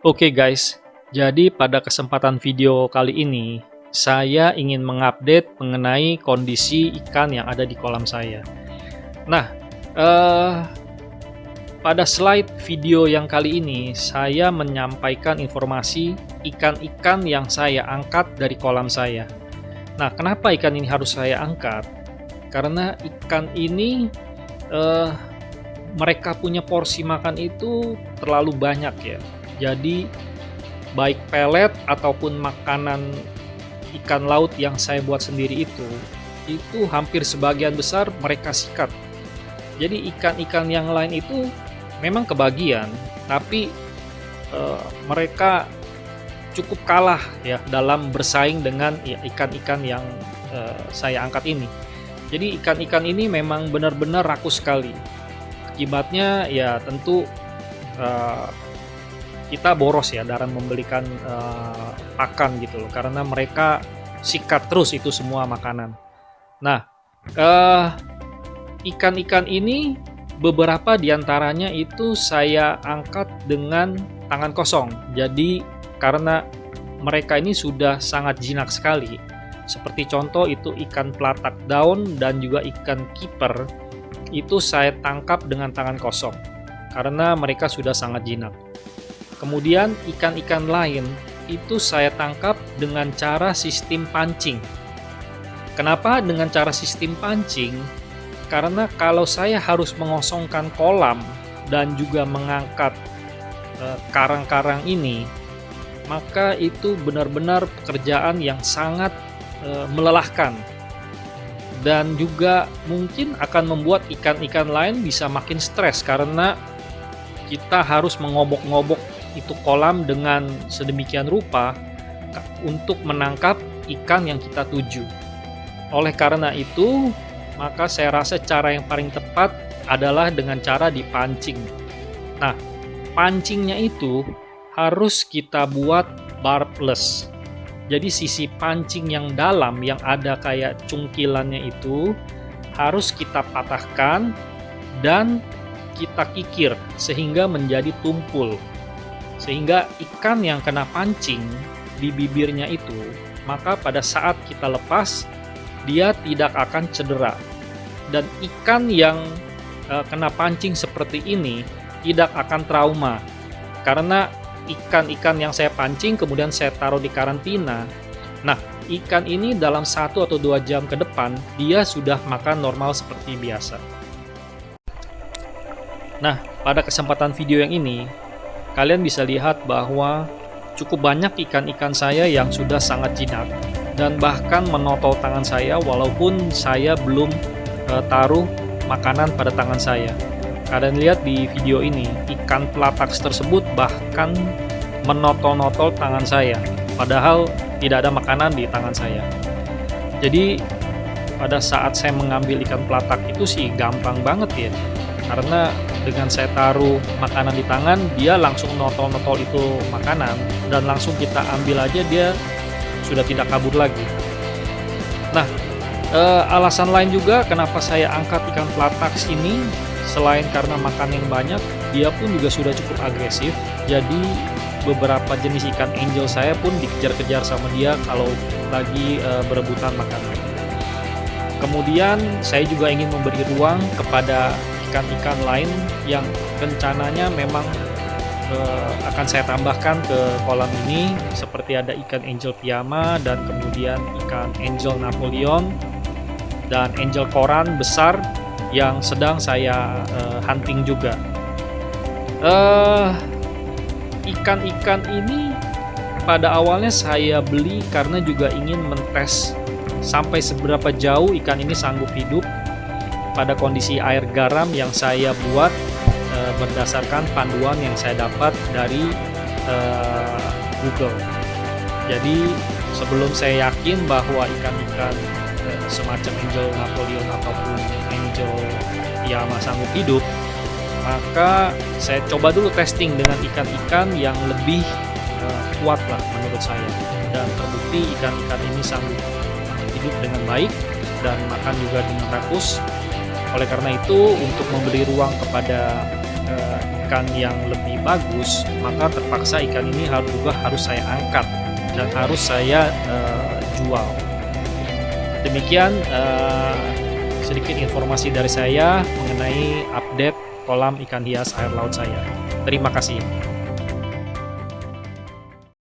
Oke guys, jadi pada kesempatan video kali ini, saya ingin mengupdate mengenai kondisi ikan yang ada di kolam saya. Nah, eh, pada slide video yang kali ini, saya menyampaikan informasi ikan-ikan yang saya angkat dari kolam saya. Nah, kenapa ikan ini harus saya angkat? Karena ikan ini, eh, mereka punya porsi makan itu terlalu banyak ya. Jadi baik pelet ataupun makanan ikan laut yang saya buat sendiri itu hampir sebagian besar mereka sikat. Jadi ikan-ikan yang lain itu memang kebagian, tapi mereka cukup kalah ya dalam bersaing dengan ya, ikan-ikan yang saya angkat ini. Jadi ikan-ikan ini memang benar-benar rakus sekali. Akibatnya ya tentu eh, kita boros ya dalam membelikan pakan gitu loh, karena mereka sikat terus itu semua makanan. Nah, eh, ikan-ikan ini beberapa diantaranya itu saya angkat dengan tangan kosong. Jadi karena mereka ini sudah sangat jinak sekali. Seperti contoh itu ikan pelatak daun dan juga ikan kiper, itu saya tangkap dengan tangan kosong karena mereka sudah sangat jinak. Kemudian ikan-ikan lain itu saya tangkap dengan cara sistem pancing. Kenapa dengan cara sistem pancing? Karena kalau saya harus mengosongkan kolam dan juga mengangkat karang-karang ini, maka itu benar-benar pekerjaan yang sangat melelahkan. Dan juga mungkin akan membuat ikan-ikan lain bisa makin stres karena kita harus mengobok-ngobok itu kolam dengan sedemikian rupa untuk menangkap ikan yang kita tuju. Oleh karena itu, maka saya rasa cara yang paling tepat adalah dengan cara dipancing. Nah, pancingnya itu harus kita buat barbless. Jadi sisi pancing yang dalam yang ada kayak cungkilannya itu harus kita patahkan dan kita kikir sehingga menjadi tumpul. Sehingga ikan yang kena pancing di bibirnya itu, maka pada saat kita lepas, dia tidak akan cedera. Dan ikan yang kena pancing seperti ini tidak akan trauma. Karena ikan-ikan yang saya pancing kemudian saya taruh di karantina. Nah, ikan ini dalam 1 atau 2 jam ke depan, dia sudah makan normal seperti biasa. Nah, pada kesempatan video yang ini, kalian bisa lihat bahwa cukup banyak ikan-ikan saya yang sudah sangat jinak dan bahkan menotol tangan saya walaupun saya belum taruh makanan pada tangan saya. Kalian lihat di video ini, ikan pelatak tersebut bahkan menotol-notol tangan saya, padahal tidak ada makanan di tangan saya. Jadi pada saat saya mengambil ikan pelatak itu sih gampang banget ya, karena dengan saya taruh makanan di tangan, dia langsung notol-notol itu makanan dan langsung kita ambil aja, dia sudah tidak kabur lagi. Nah, alasan lain juga kenapa saya angkat ikan pelatak ini, selain karena makan yang banyak, dia pun juga sudah cukup agresif. Jadi beberapa jenis ikan angel saya pun dikejar-kejar sama dia kalau lagi berebutan makanan. Kemudian saya juga ingin memberi ruang kepada ikan-ikan lain yang rencananya memang akan saya tambahkan ke kolam ini, seperti ada ikan angel piama dan kemudian ikan angel Napoleon dan angel koran besar yang sedang saya hunting juga. Ikan-ikan ini pada awalnya saya beli karena juga ingin mentes sampai seberapa jauh ikan ini sanggup hidup pada kondisi air garam yang saya buat berdasarkan panduan yang saya dapat dari Google. Jadi sebelum saya yakin bahwa ikan-ikan semacam angel Napoleon ataupun angel piama sanggup hidup, maka saya coba dulu testing dengan ikan-ikan yang lebih kuat lah menurut saya, dan terbukti ikan-ikan ini sanggup hidup dengan baik dan makan juga dengan rakus. Oleh karena itu, untuk memberi ruang kepada ikan yang lebih bagus, maka terpaksa ikan ini harus saya angkat dan harus saya jual. Demikian sedikit informasi dari saya mengenai update kolam ikan hias air laut saya. Terima kasih.